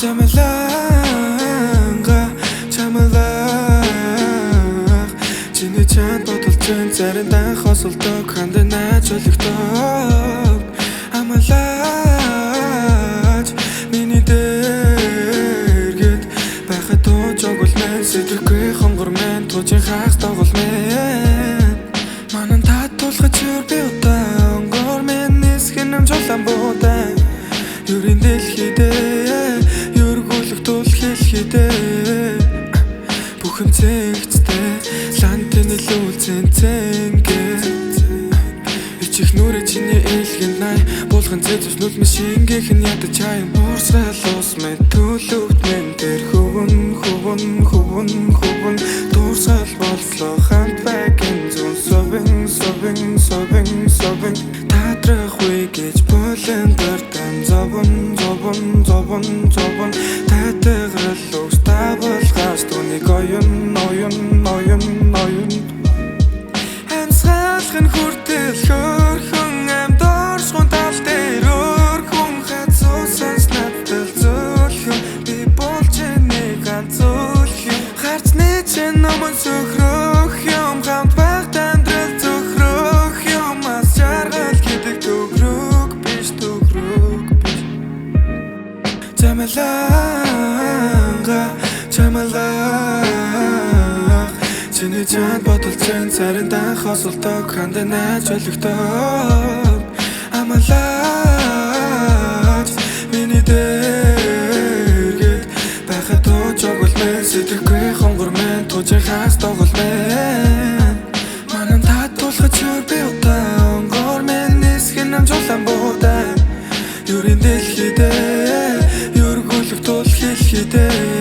Чамлаанга чамлаах чиний чанд бодолж заримдаа хосолдог ханд найж олигдог амлаач миний дэргэд байхад туужгүй мэн сэтгэхгүй хонгор мэн туужин хагас тоглол мэн манан татуулгаж юр би удаа онгор мэн нисхэн амжуулан буудай юрын дэлхийдээ юргүүлэх тул хэлхийдээ бүхэм цэгцтэй лантын илүүлцэн цэнгээ ичих нүрэ чиний ээлгэнд най булган цэцэс нүл машингийнх нь ядаж чаян уурсрал ус мэд төлөвт мэн тэр хөвөн дуурсал боллоо хамт байгин зүүн совин татрах үе гэж болон дартан зовон татграл ус тавалгаас түүнийг оюн амсгалхан хүртэл хөрхөн амд оршгон тал дээр өрхөн хацуусан надад зөөлхөн би болж нэг ганцөөлхөн харцны чин номон сөхрөх юм хамт багт амьдрал зөхрөх юм ас жаргал гэдэг төгрөг биш чамлаах чиний чанд бодолж заримдаа хосолдог ханд найж олигдог амлаач миний дэргэд байхад туужгүй мэн сэтгэхгүй хонгор мэн туужин хагас тоглол мэн манан татуулгаж юр би удаа онгор мэн нисхэн амжуулан буудай юрын дэлхийдээ юргүүлэх тул хэлхийдээ